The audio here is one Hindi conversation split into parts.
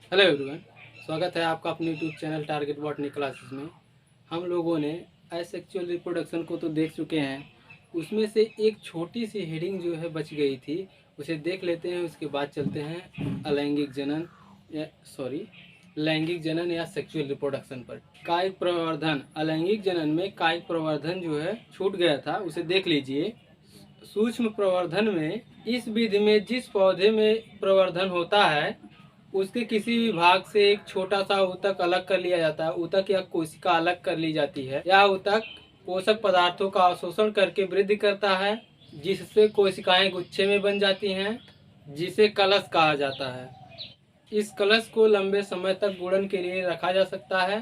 हेलो एवरीवन, स्वागत है आपका अपने YouTube channel target botany classes में। हम लोगों ने एसेक्सुअल रिप्रोडक्शन को तो देख चुके हैं। उसमें से एक छोटी सी हेडिंग जो है बच गई थी, उसे देख लेते हैं। उसके बाद चलते हैं अलैंगिक जनन लैंगिक जनन या सेक्सुअल रिप्रोडक्शन पर। कायिक प्रवर्धन, अलैंगिक जनन में कायिक प्रवर्धन जो है छूट गया था, उसे देख लीजिए। सूक्ष्म प्रवर्धन में इस विधि में जिस पौधे में प्रवर्धन होता है उसके किसी भी भाग से एक छोटा सा ऊतक अलग कर लिया जाता है। ऊतक या कोशिका अलग कर ली जाती है। यह ऊतक पोषक पदार्थों का अवशोषण करके वृद्धि करता है, जिससे कोशिकाएं गुच्छे में बन जाती हैं, जिसे कलश कहा जाता है। इस कलश को लंबे समय तक गुणन के लिए रखा जा सकता है।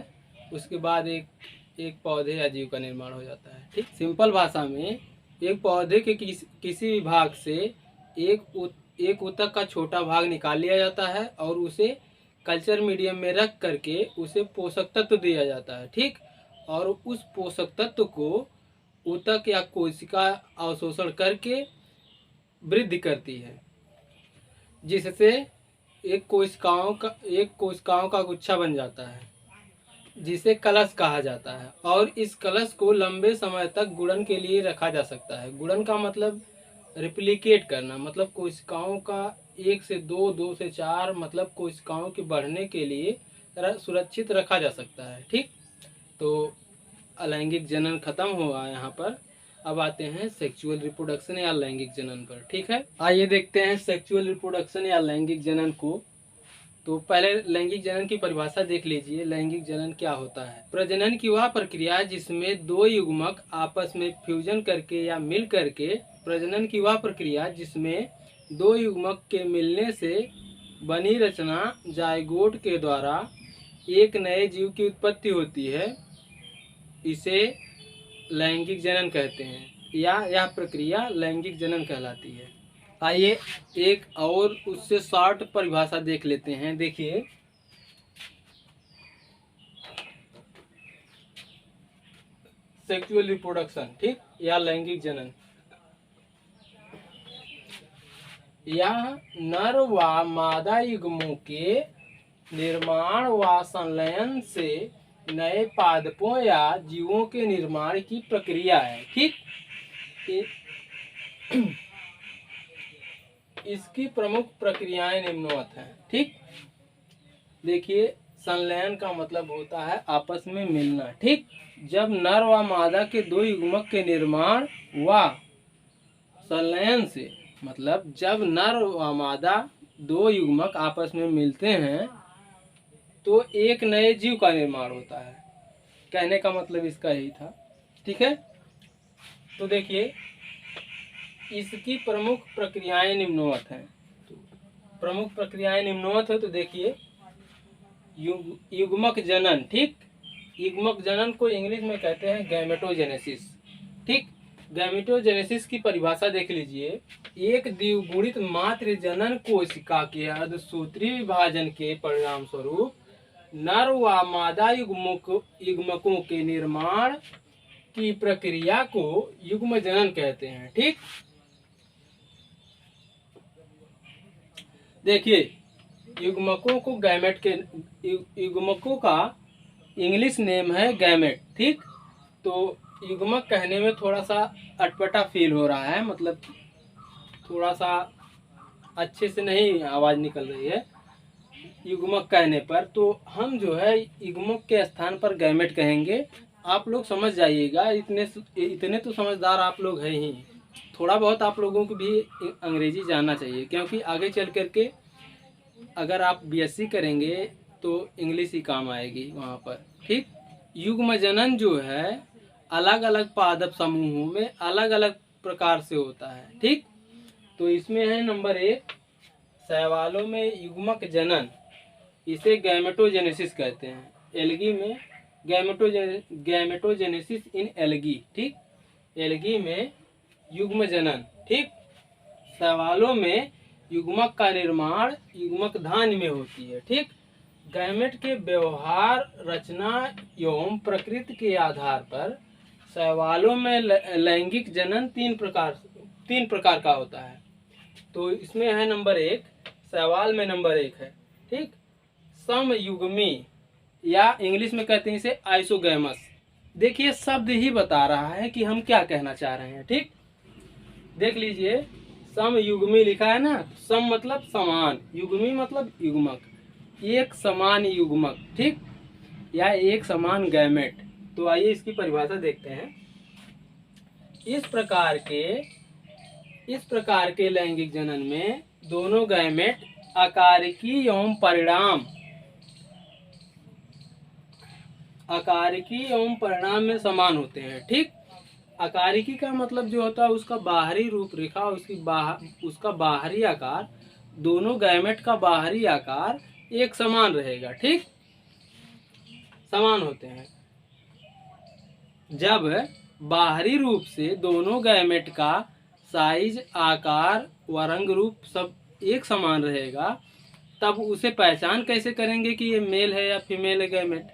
उसके बाद एक पौधे या जीव का निर्माण हो जाता है। ठीक, सिंपल भाषा में एक पौधे के किसी भी भाग से एक ऊतक का छोटा भाग निकाल लिया जाता है और उसे कल्चर मीडियम में रख करके उसे पोषक तत्व दिया जाता है। ठीक, और उस पोषक तत्व को ऊतक या कोशिका अवशोषण करके वृद्धि करती है, जिससे एक कोशिकाओं का गुच्छा बन जाता है, जिसे कलश कहा जाता है। और इस कलश को लंबे समय तक गुणन के लिए रखा जा सकता है। गुणन का मतलब रिप्लिकेट करना, मतलब कोशिकाओं का 1 से 2, 2 से 4, मतलब कोशिकाओं के बढ़ने के लिए सुरक्षित रखा जा सकता है। ठीक, तो अलैंगिक जनन खत्म हुआ यहाँ पर। अब आते हैं सेक्सुअल रिप्रोडक्शन या लैंगिक जनन पर। ठीक है, आइए देखते हैं सेक्सुअल रिप्रोडक्शन या लैंगिक जनन को। तो पहले लैंगिक जनन की परिभाषा देख लीजिए। लैंगिक जनन क्या होता है? प्रजनन की वह प्रक्रिया जिसमें दो युग्मक आपस में फ्यूजन करके या मिल करके प्रजनन की वह प्रक्रिया जिसमें दो युग्मक के मिलने से बनी रचना जायगोट के द्वारा एक नए जीव की उत्पत्ति होती है, इसे लैंगिक जनन कहते हैं, या यह प्रक्रिया लैंगिक जनन कहलाती है। आइए एक और उससे शॉर्ट परिभाषा देख लेते हैं। देखिए, सेक्सुअल रिप्रोडक्शन, ठीक, या लैंगिक जनन, यह नर व मादा युग्मों के निर्माण व संलयन से नए पादपों या जीवों के निर्माण की प्रक्रिया है। ठीक, इसकी प्रमुख प्रक्रियाएं निम्नवत हैं। ठीक, देखिए, संलयन का मतलब होता है आपस में मिलना। ठीक, जब नर व मादा के दो युग्मक के निर्माण व संलयन से, मतलब जब नर व मादा दो युग्मक आपस में मिलते हैं तो एक नए जीव का निर्माण होता है। कहने का मतलब इसका यही था। ठीक है, तो देखिए, इसकी प्रमुख प्रक्रियाएं निम्नवत हैं। तो प्रमुख प्रक्रियाएं निम्नवत है, तो देखिए, युग्मक जनन। ठीक, युग्मक जनन को इंग्लिश में कहते हैं गैमेटोजेनेसिस। ठीक, गैमेटोजेनेसिस की परिभाषा देख लीजिए। एक द्विगुणित मातृ जनन कोशिका के अर्धसूत्री विभाजन के परिणाम स्वरूप नर व मादा युग्मकों के निर्माण की प्रक्रिया को युग्म जनन कहते हैं। ठीक, देखिए, युग्मकों को गैमेट के युग्मकों का इंग्लिश नेम है गैमेट। ठीक, तो युग्मक कहने में थोड़ा सा अटपटा फील हो रहा है, मतलब थोड़ा सा अच्छे से नहीं आवाज निकल रही है युग्मक कहने पर। तो हम जो है युग्मक के स्थान पर गैमेट कहेंगे। आप लोग समझ जाइएगा, इतने तो समझदार आप लोग हैं ही। थोड़ा बहुत आप लोगों को भी अंग्रेजी जानना चाहिए, क्योंकि आगे चल करके अगर आप बीएससी करेंगे तो इंग्लिश ही काम आएगी वहाँ पर। ठीक, युग्म जनन जो है अलग अलग पादप समूहों में अलग अलग प्रकार से होता है। ठीक, तो इसमें है नंबर 1, शैवालों में युग्मक जनन, इसे गैमेटोजेनेसिस कहते हैं। एल्गी में गैमेटोजेनेसिस इन एल्गी। ठीक, एल्गी में युग्म जनन। ठीक, शैवालों में युग्मक का निर्माण युग्मक धान्य में होती है। ठीक, गैमेट के व्यवहार, रचना एवं प्रकृति के आधार पर शैवालों में लैंगिक जनन तीन प्रकार का होता है। तो इसमें है नंबर 1, शैवाल में नंबर 1 है। ठीक, समयुग्मी, या इंग्लिश में कहते हैं इसे आइसोगैमस। देखिए शब्द ही बता रहा है कि हम क्या कहना चाह रहे हैं। ठीक, देख लीजिए, समयुग्मी लिखा है ना। सम मतलब समान, युग्मी मतलब युग्मक, एक समान युग्मक, ठीक, या एक समान गैमेट। तो आइए इसकी परिभाषा देखते हैं। इस प्रकार के लैंगिक जनन में दोनों गैमेट आकारिकी एवं परिणाम में समान होते हैं। ठीक, आकारिकी का मतलब जो होता है उसका बाहरी रूपरेखा, उसका बाहरी आकार, दोनों गैमेट का बाहरी आकार एक समान रहेगा। ठीक, समान होते हैं। जब बाहरी रूप से दोनों गैमेट का साइज, आकार व रंग रूप सब एक समान रहेगा, तब उसे पहचान कैसे करेंगे कि ये मेल है या फीमेल है गैमेट।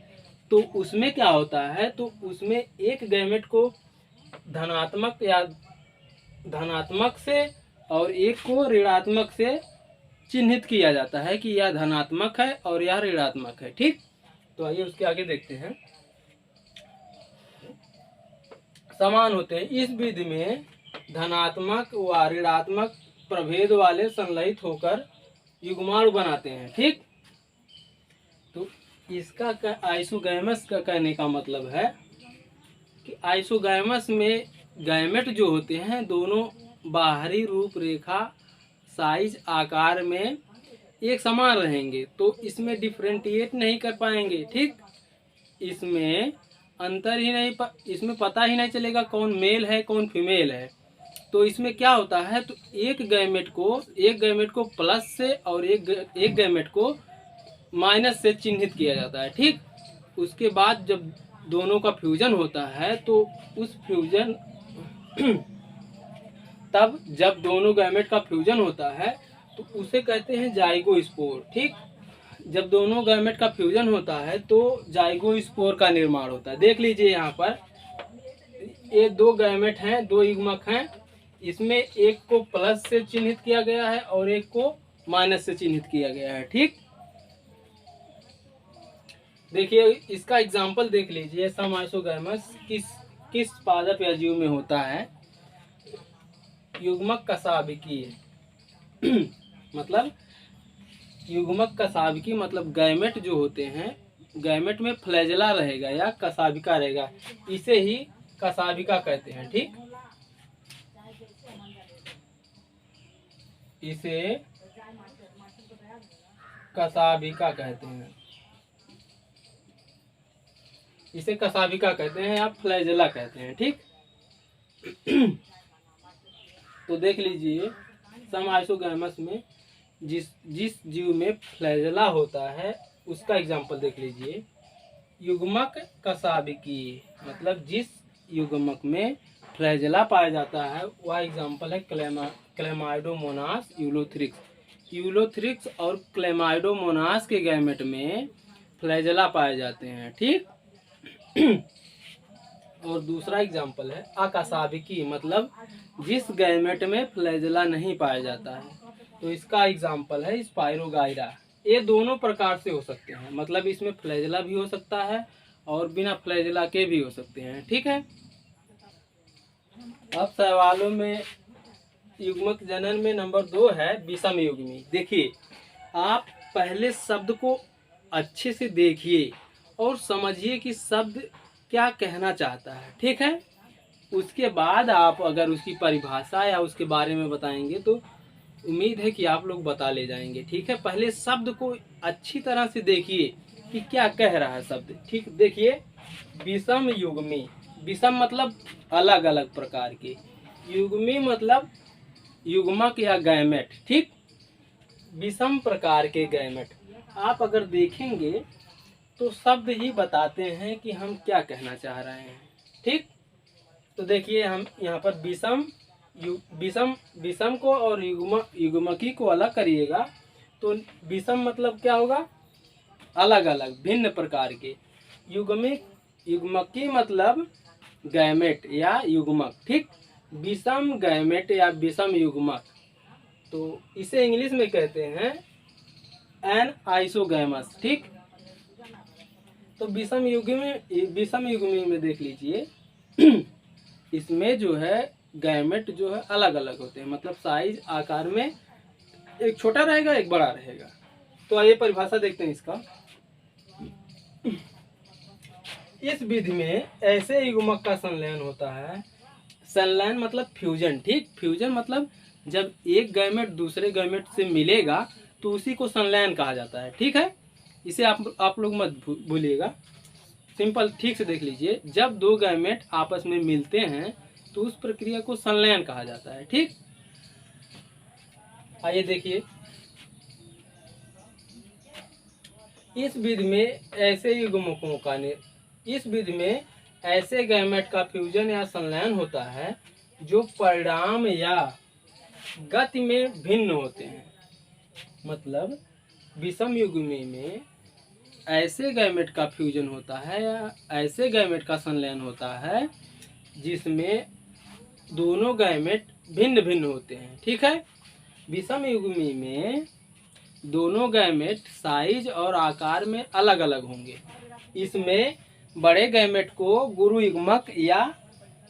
तो उसमें क्या होता है, तो उसमें एक गैमेट को धनात्मक से और एक को ऋणात्मक से चिन्हित किया जाता है कि यह धनात्मक है और यह ऋणात्मक है। ठीक, तो आइए उसके आगे देखते हैं। समान होते हैं। इस विधि में धनात्मक व ऋणात्मक प्रभेद वाले संलयित होकर युग्माणु बनाते हैं। ठीक, तो इसका आइसोगैमस का कहने का मतलब है कि आइसोगैमस में गैमेट जो होते हैं दोनों बाहरी रूपरेखा, साइज, आकार में एक समान रहेंगे, तो इसमें डिफरेंशिएट नहीं कर पाएंगे। ठीक, इसमें अंतर ही नहीं इसमें पता ही नहीं चलेगा कौन मेल है कौन फीमेल है। तो इसमें क्या होता है, तो एक गैमेट को प्लस से और एक गैमेट को माइनस से चिन्हित किया जाता है। ठीक, उसके बाद जब दोनों का फ्यूजन होता है तो उस फ्यूजन तब जब दोनों गैमेट का फ्यूजन होता है तो उसे कहते हैं जाइगोस्पोर। ठीक, जब दोनों गैमेट का फ्यूजन होता है तो जाइगोस्पोर का निर्माण होता है। देख लीजिए यहाँ पर ये दो गैमेट हैं, दो युग्मक हैं, इसमें एक को प्लस से चिन्हित किया गया है और एक को माइनस से चिन्हित किया गया है। ठीक, देखिए इसका एग्जांपल देख लीजिए। सम आइसोगैमस किस पादप या जीव में होता है। युग्मक कसाबिकी मतलब युग्मक कसाबिकी मतलब गैमेट जो होते हैं, गैमेट में फ्लैजेला रहेगा या कसाबिका रहेगा, इसे ही कसाबिका कहते हैं। ठीक, इसे कसाबिका कहते हैं, इसे कसाबिका कहते हैं या फ्लैजेला कहते हैं। ठीक, तो देख लीजिए सम आइसोगैमस में जिस जीव में फ्लैजेला होता है उसका एग्जांपल देख लीजिए। युग्मक कसाबिकी मतलब जिस युग्मक में फ्लैजेला पाया जाता है वह एग्जांपल है क्लेमाइडोमोनास यूलोथ्रिक्स और क्लेमाइडोमोनास के गैमेट में फ्लैजेला पाए जाते हैं। ठीक, और दूसरा एग्जांपल है अकसाबिकी मतलब जिस गैमेट में फ्लैजेला नहीं पाया जाता है, तो इसका एग्जांपल है स्पाइरोगाइरा। ये दोनों प्रकार से हो सकते हैं, मतलब इसमें फ्लैजेला भी हो सकता है और बिना फ्लैजेला के भी हो सकते हैं। ठीक है, अब सवालों में युग्मक जनन में नंबर 2 है विषम युग्मी। देखिए आप पहले शब्द को अच्छे से देखिए और समझिए कि शब्द क्या कहना चाहता है। ठीक है, उसके बाद आप अगर उसकी परिभाषा या उसके बारे में बताएंगे तो उम्मीद है कि आप लोग बता ले जाएंगे। ठीक है, पहले शब्द को अच्छी तरह से देखिए कि क्या कह रहा है शब्द। ठीक, देखिए विषम युग्मी, विषम मतलब अलग अलग प्रकार के, युग्मी मतलब युग्मक या गैमेट। ठीक, विषम प्रकार के गैमेट आप अगर देखेंगे तो शब्द ही बताते हैं कि हम क्या कहना चाह रहे हैं। ठीक, तो देखिए हम यहाँ पर विषम को और युग्मकी को अलग करिएगा तो विषम मतलब क्या होगा, अलग अलग भिन्न प्रकार के। युग्मकी मतलब गैमेट या युग्मक। ठीक, विषम गैमेट या विषम युग्मक, तो इसे इंग्लिश में कहते हैं एन आइसोगैमस। ठीक, तो विषम युग्मी में देख लीजिए इसमें जो है गैमेट जो है अलग अलग होते हैं, मतलब साइज आकार में एक छोटा रहेगा एक बड़ा रहेगा। तो आइए परिभाषा देखते हैं इसका। इस विधि में ऐसे युग्मक का संलयन होता है, संलयन मतलब फ्यूजन। ठीक, फ्यूजन मतलब जब एक गैमेट दूसरे गैमेट से मिलेगा तो उसी को संलयन कहा जाता है। ठीक है, इसे आप लोग मत भूलिएगा, सिंपल ठीक से देख लीजिए। जब दो गैमेट आपस में मिलते हैं तो उस प्रक्रिया को संलयन कहा जाता है। ठीक, आइए देखिए, इस विधि में ऐसे युग्मकों का इस विधि में ऐसे गैमेट का फ्यूजन या संलयन होता है जो परिणाम या गति में भिन्न होते हैं। मतलब विषम युग्मी में ऐसे गैमेट का फ्यूजन होता है या ऐसे गैमेट का संलयन होता है जिसमें दोनों गैमेट भिन्न भिन्न होते हैं। ठीक है, विषम युग्मी में दोनों गैमेट साइज और आकार में अलग अलग होंगे। इसमें बड़े गैमेट को गुरु युग्मक या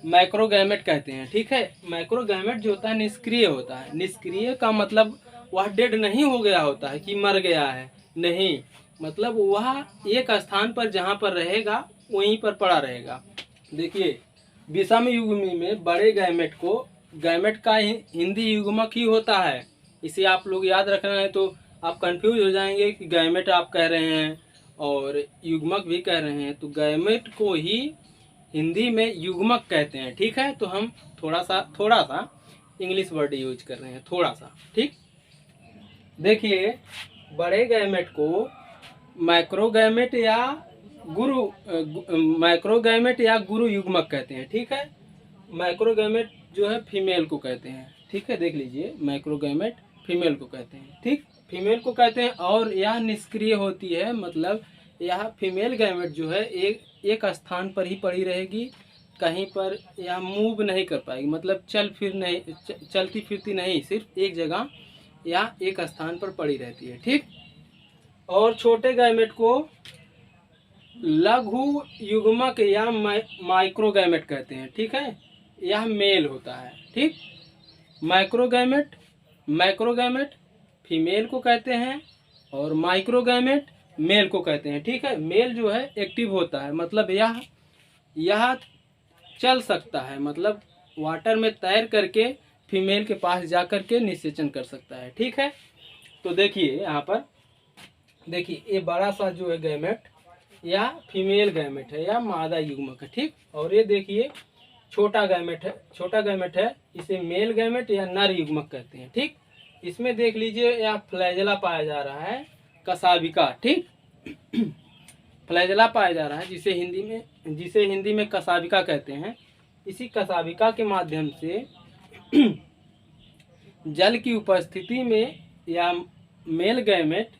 मैक्रोगैमेट कहते हैं। ठीक है, मैक्रोगैमेट जो होता है निष्क्रिय होता है। निष्क्रिय का मतलब वह डेड नहीं हो गया होता है कि मर गया है, नहीं, मतलब वह एक स्थान पर जहाँ पर रहेगा वहीं पर पड़ा रहेगा। देखिए, विषम युग्मी में बड़े गैमेट को, गैमेट का हिंदी युग्मक ही होता है, इसे आप लोग याद रखना है। तो आप कंफ्यूज हो जाएंगे कि गैमेट आप कह रहे हैं और युग्मक भी कह रहे हैं, तो गैमेट को ही हिंदी में युग्मक कहते हैं। ठीक है, तो हम थोड़ा सा इंग्लिश वर्ड यूज कर रहे हैं, थोड़ा सा। ठीक, देखिए, बड़े गैमेट को मैक्रोगैमेट या गुरु युग्मक कहते हैं। ठीक है, मैक्रोगैमेट जो है फीमेल को कहते हैं। ठीक है, देख लीजिए, मैक्रोगैमेट फीमेल को कहते हैं। ठीक, फीमेल को कहते हैं और यह निष्क्रिय होती है, मतलब यह फीमेल गैमेट जो है एक स्थान पर ही पड़ी रहेगी, कहीं पर यह मूव नहीं कर पाएगी, मतलब चलती फिरती नहीं, सिर्फ एक जगह या एक स्थान पर पड़ी रहती है। ठीक, और छोटे गैमेट को लघु युग्मक या माइक्रोगैमेट कहते हैं। ठीक है, यह मेल होता है। ठीक, मैक्रोगैमेट फीमेल को कहते हैं और माइक्रोगैमेट मेल को कहते हैं। ठीक है, मेल जो है एक्टिव होता है, मतलब यह चल सकता है, मतलब वाटर में तैर करके फीमेल के पास जा करके निषेचन कर सकता है। ठीक है, तो देखिए यहाँ पर देखिए, ये बड़ा सा जो है गैमेट या फीमेल गैमेट है या मादा युग्मक है। ठीक, और ये देखिए छोटा गैमेट है, इसे मेल गैमेट या नर युग्मक कहते हैं। ठीक, इसमें देख लीजिए यहाँ फ्लैजेला पाया जा रहा है, कसाबिका। ठीक, फ्लैजेला पाया जा रहा है जिसे हिंदी में कसाबिका कहते हैं। इसी कसाबिका के माध्यम से जल की उपस्थिति में या मेल गैमेट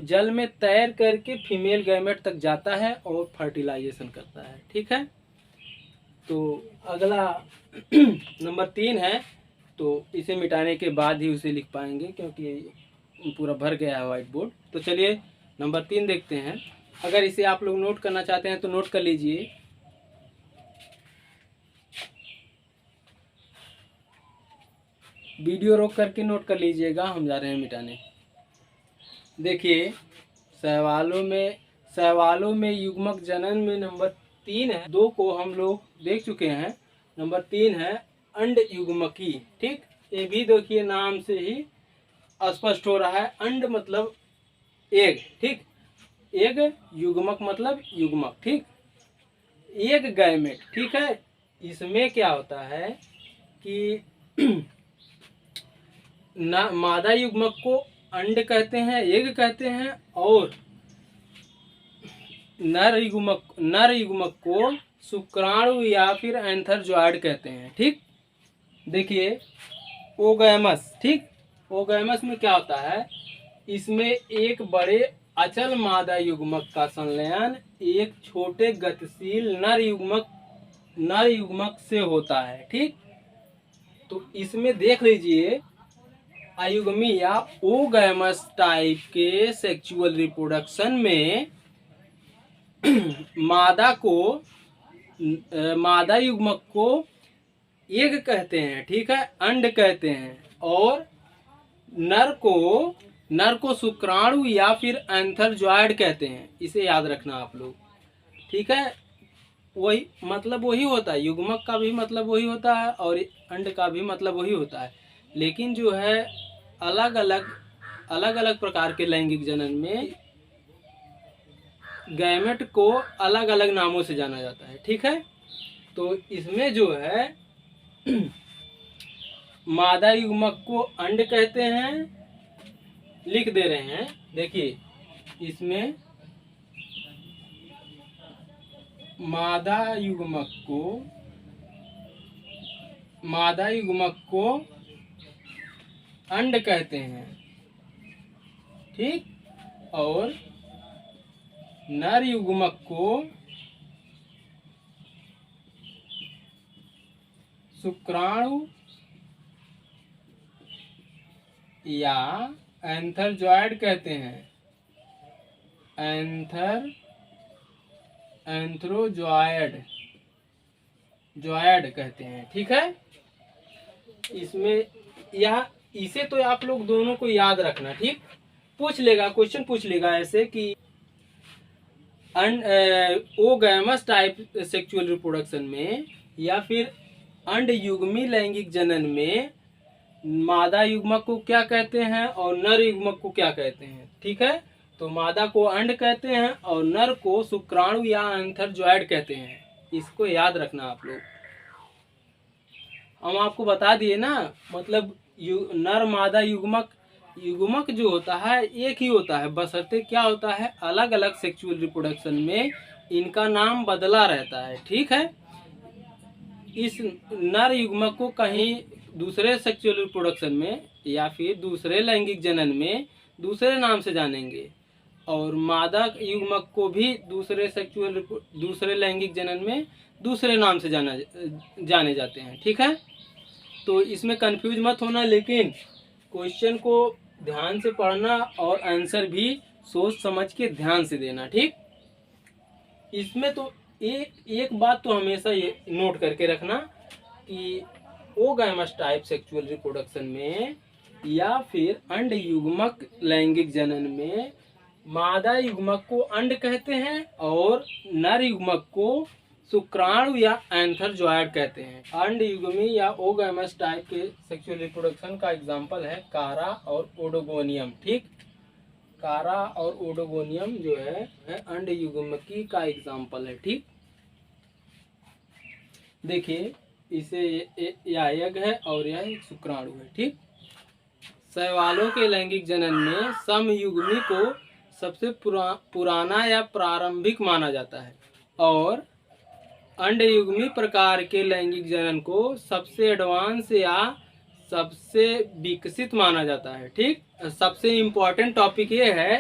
जल में तैर करके फीमेल गैमेट तक जाता है और फर्टिलाइजेशन करता है। ठीक है, तो अगला नंबर 3 है, तो इसे मिटाने के बाद ही उसे लिख पाएंगे क्योंकि पूरा भर गया है व्हाइट बोर्ड। तो चलिए नंबर 3 देखते हैं। अगर इसे आप लोग नोट करना चाहते हैं तो नोट कर लीजिए। वीडियो रोक करके नोट कर लीजिएगा, हम जा रहे हैं मिटाने। देखिए, सवालों में युग्मक जनन में नंबर 3 है, 2 को हम लोग देख चुके हैं। नंबर 3 है अंड युग्मकी। ठीक, ये भी देखिए नाम से ही स्पष्ट हो रहा है, अंड मतलब एग। ठीक, एग युग्मक मतलब युग्मक। ठीक, एग गैमेट। ठीक है, इसमें क्या होता है कि मादा युग्मक को अंड कहते हैं, एग कहते हैं, और नर युग्मक को शुक्राणु या फिर एंथरजॉइड कहते हैं। ठीक, देखिए ओगैमस। ठीक, ओगैमस में क्या होता है, इसमें एक बड़े अचल मादा युग्मक का संलयन एक छोटे गतिशील नर युग्मक से होता है। ठीक, तो इसमें देख लीजिए अयुग्मी या ओगैमस टाइप के सेक्सुअल रिप्रोडक्शन में मादा युग्मक को एग कहते हैं, ठीक है, अंड कहते हैं, और नर को शुक्राणु या फिर एंथरजॉयड कहते हैं। इसे याद रखना आप लोग, ठीक है। वही मतलब वही होता है, युग्मक का भी मतलब वही होता है और अंड का भी मतलब वही होता है, लेकिन जो है अलग अलग प्रकार के लैंगिक जनन में गैमेट को अलग अलग नामों से जाना जाता है, ठीक है। तो इसमें जो है मादा युग्मक को अंड कहते हैं, लिख दे रहे हैं, देखिए इसमें मादा युग्मक को अंड कहते हैं, ठीक, और नर युग्मक को शुक्राणु या एंथरजॉयड कहते हैं, एंथ्रोजॉयड कहते हैं, ठीक है। इसमें यह इसे तो आप लोग दोनों को याद रखना, ठीक। पूछ लेगा, क्वेश्चन पूछ लेगा ऐसे कि ओगैमस टाइप सेक्सुअल रिप्रोडक्शन में या फिर अंड युग्मी लैंगिक जनन में मादा युग्मक को क्या कहते हैं और नर युग्मक को क्या कहते हैं, ठीक है। तो मादा को अंड कहते हैं और नर को शुक्राणु या एंथरजॉयड कहते हैं। इसको याद रखना आप लोग। हम आपको बता दिए ना, मतलब नर मादा युग्मक जो होता है एक ही होता है, बशर्ते क्या होता है अलग अलग सेक्सुअल रिप्रोडक्शन में इनका नाम बदला रहता है, ठीक है। इस नर युग्मक को कहीं दूसरे सेक्सुअल रिप्रोडक्शन में या फिर दूसरे लैंगिक जनन में दूसरे नाम से जानेंगे, और मादा युग्मक को भी दूसरे लैंगिक जनन में दूसरे नाम से जाने जाते हैं, ठीक है। तो इसमें कंफ्यूज मत होना, लेकिन क्वेश्चन को ध्यान से पढ़ना और आंसर भी सोच समझ के ध्यान से देना, ठीक। इसमें तो एक बात तो हमेशा ये नोट करके रखना कि ओगैमस टाइप सेक्सुअल रिप्रोडक्शन में या फिर अंड युग्मक लैंगिक जनन में मादा युग्मक को अंड कहते हैं और नर युग्मक को शुक्राणु या एंथरजॉयड कहते हैं। अंड युग्मी या ओगैमस टाइप के सेक्सुअल रिप्रोडक्शन का एग्जांपल है कारा और ओडोगोनियम, ठीक। कारा और ओडोगोनियम जो है अंड युग्मकी का एग्जांपल है, ठीक। देखिए इसे यह एग है और यह शुक्राणु है, ठीक। शैवालों के लैंगिक जनन में समयुग्मी को सबसे पुराना या प्रारंभिक माना जाता है और अंडयुग्मी प्रकार के लैंगिक जनन को सबसे एडवांस या सबसे विकसित माना जाता है, ठीक। सबसे इम्पोर्टेंट टॉपिक ये है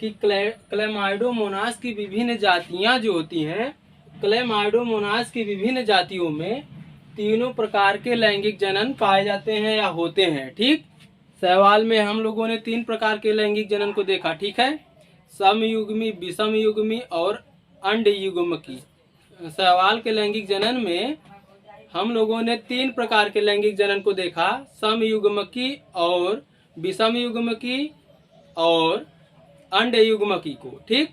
कि क्लेमाइडोमोनास की विभिन्न जातियां जो होती हैं, क्लेमाइडोमोनास की विभिन्न जातियों में तीनों प्रकार के लैंगिक जनन पाए जाते हैं या होते हैं, ठीक। शैवाल में हम लोगों ने 3 प्रकार के लैंगिक जनन को देखा, ठीक है, समयुग्मी, विषमयुग्मी और अंडयुग्मकी। शैवाल के लैंगिक जनन में हम लोगों ने 3 प्रकार के लैंगिक जनन को देखा, समयुग्मकी और विषमयुग्मकी और अंडयुग्मकी को, ठीक।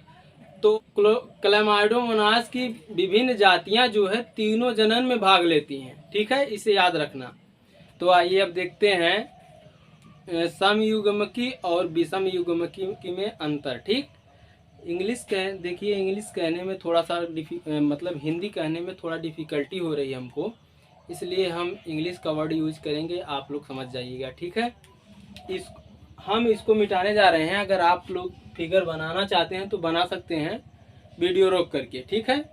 तो क्लेमाइडोमोनास की विभिन्न जातियां जो है तीनों जनन में भाग लेती हैं, ठीक है, इसे याद रखना। तो आइए अब देखते हैं समयुग्मकी और विषमयुग्मकी में अंतर, ठीक। देखिए इंग्लिश कहने में थोड़ा सा मतलब हिंदी कहने में थोड़ा डिफ़िकल्टी हो रही है हमको, इसलिए हम इंग्लिश का वर्ड यूज करेंगे, आप लोग समझ जाइएगा, ठीक है। हम इसको मिटाने जा रहे हैं। अगर आप लोग फिगर बनाना चाहते हैं तो बना सकते हैं वीडियो रोक करके, ठीक है।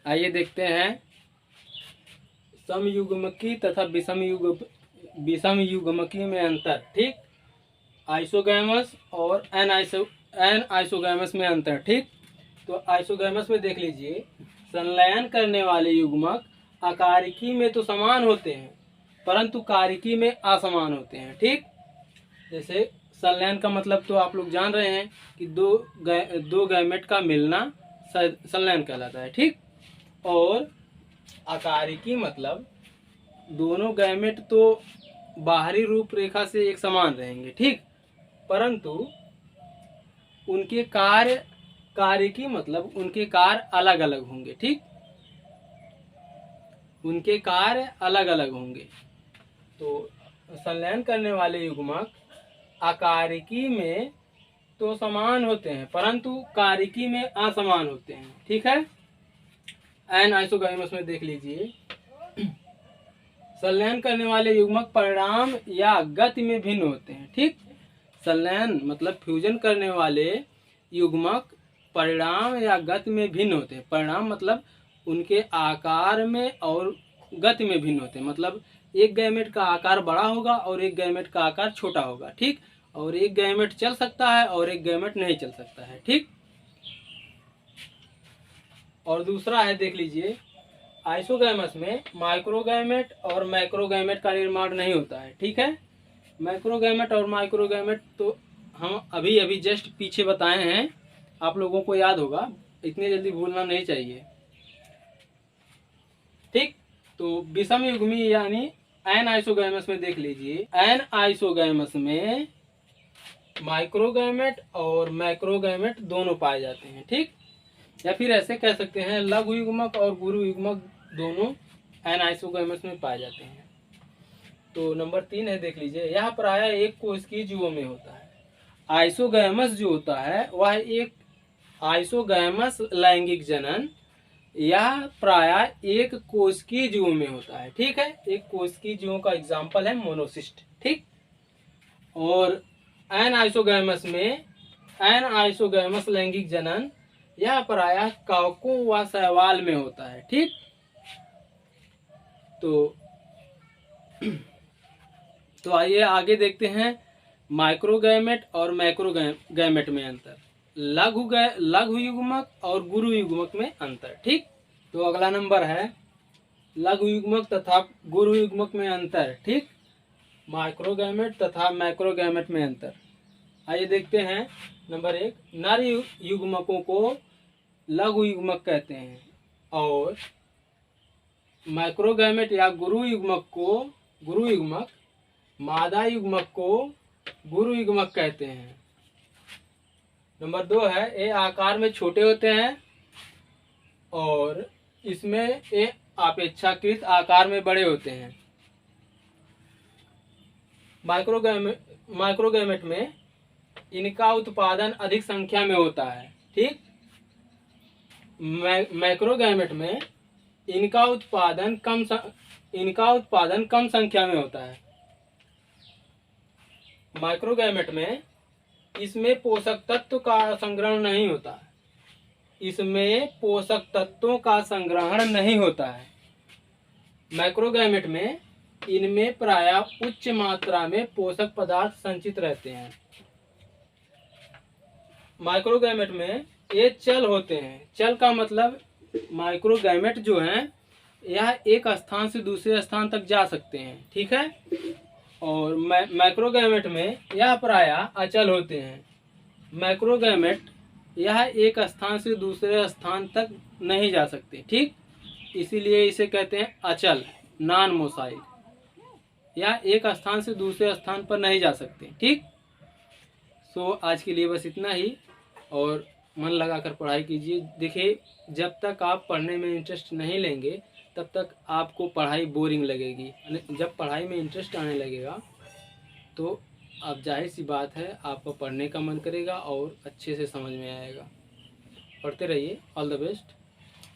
आइए देखते हैं समयुग्मकी तथा विषमयुग्मकी में अंतर, ठीक। आइसोगैमस और एन आइसोगैमस में अंतर, ठीक। तो आइसोगैमस में देख लीजिए, संलयन करने वाले युग्मक आकारिकी में तो समान होते हैं परंतु कारिकी में असमान होते हैं। ठीक, जैसे संलयन का मतलब तो आप लोग जान रहे हैं कि दो गैमेट का मिलना संलयन कहलाता है। ठीक, और आकारिकी मतलब दोनों गैमेट तो बाहरी रूपरेखा से एक समान रहेंगे। ठीक, परंतु उनके कारिकी मतलब उनके कार्य अलग अलग होंगे। ठीक, उनके कार्य अलग अलग होंगे। तो संलयन करने वाले युग्मक आकारिकी में तो समान होते हैं परंतु कारिकी में असमान होते हैं। ठीक है, एन आइसोगैमस में देख लीजिए, संलयन करने वाले युग्मक परिणाम या गति में भिन्न होते हैं। ठीक, संलयन मतलब फ्यूजन करने वाले युग्मक परिणाम या गति में भिन्न होते हैं। परिणाम मतलब उनके आकार में और गति में भिन्न होते हैं। मतलब एक गैमेट का आकार बड़ा होगा और एक गैमेट का आकार छोटा होगा। ठीक, और एक गैमेट चल सकता है और एक गैमेट नहीं चल सकता है। ठीक, और दूसरा है देख लीजिए, आइसोगैमस में माइक्रोगैमेट और मैक्रोगैमेट का निर्माण नहीं होता है। ठीक है, मैक्रोगैमेट और माइक्रोगैमेट तो हम अभी अभी जस्ट पीछे बताए हैं, आप लोगों को याद होगा, इतनी जल्दी भूलना नहीं चाहिए। ठीक, तो विषम युग्मी यानी एन आइसोगैमस में देख लीजिए, एन आइसोगैमस में माइक्रोगैमेट और मैक्रोगैमेट दोनों पाए जाते हैं। ठीक, या फिर ऐसे कह सकते हैं लघु युग्मक और गुरु युग्मक दोनों एन आइसोगैमस में पाए जाते हैं। तो नंबर 3 है देख लीजिए, यह प्रायः एक कोशिकीय जीवों में होता है। आइसोगैमस जो होता है वह एक आइसोगैमस लैंगिक जनन यह प्रायः एक कोशिकीय जीवों में होता है। ठीक है, एक कोशिकीय जीवों का एग्जाम्पल है मोनोसिस्ट। ठीक, और एन आइसोगैमस लैंगिक जनन यह प्रायः कवकों व शैवाल में होता है। ठीक, तो आइए आगे देखते हैं माइक्रोगैमेट और मैक्रोगैमेट में अंतर, लघु युग्मक और गुरु युग्मक में अंतर। ठीक, तो अगला नंबर है लघु युग्मक तथा गुरु युग्मक में अंतर। ठीक, माइक्रोगैमेट तथा मैक्रोगैमेट में अंतर। आइए देखते हैं। नंबर 1, नर युग्मकों को लघु युग्मक कहते हैं और मैक्रोगैमेट या गुरु युग्मक मादा युग्मक को गुरु युग्मक कहते हैं। नंबर 2 है, ये आकार में छोटे होते हैं और इसमें ये अपेक्षाकृत आकार में बड़े होते हैं। माइक्रोगैमेट में इनका उत्पादन अधिक संख्या में होता है। ठीक, मैक्रोगैमेट में इनका उत्पादन कम संख्या में होता है। माइक्रोगैमेट में इसमें पोषक तत्व का संग्रहण नहीं होता है। इसमें पोषक तत्वों का संग्रहण नहीं होता है। मैक्रोगैमेट में इनमें प्रायः उच्च मात्रा में पोषक पदार्थ संचित रहते हैं। माइक्रोगैमेट में ये चल होते हैं। चल का मतलब माइक्रोगैमेट जो हैं यह एक स्थान से दूसरे स्थान तक जा सकते हैं। ठीक है, और मैक्रोगैमेट में यह प्रायः अचल होते हैं। मैक्रोगैमेट यह एक स्थान से दूसरे स्थान तक नहीं जा सकते। ठीक, इसीलिए इसे कहते हैं अचल, नॉन मोसाइल, या एक स्थान से दूसरे स्थान पर नहीं जा सकते। ठीक, सो आज के लिए बस इतना ही और मन लगाकर पढ़ाई कीजिए। देखिए, जब तक आप पढ़ने में इंटरेस्ट नहीं लेंगे तब तक आपको पढ़ाई बोरिंग लगेगी। जब पढ़ाई में इंटरेस्ट आने लगेगा तो अब जाहिर सी बात है आपको पढ़ने का मन करेगा और अच्छे से समझ में आएगा। पढ़ते रहिए, ऑल द बेस्ट।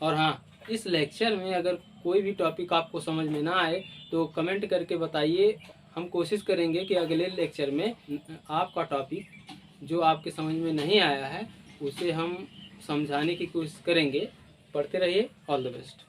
और हाँ, इस लेक्चर में अगर कोई भी टॉपिक आपको समझ में ना आए तो कमेंट करके बताइए। हम कोशिश करेंगे कि अगले लेक्चर में आपका टॉपिक जो आपके समझ में नहीं आया है उसे हम समझाने की कोशिश करेंगे। पढ़ते रहिए, ऑल द बेस्ट।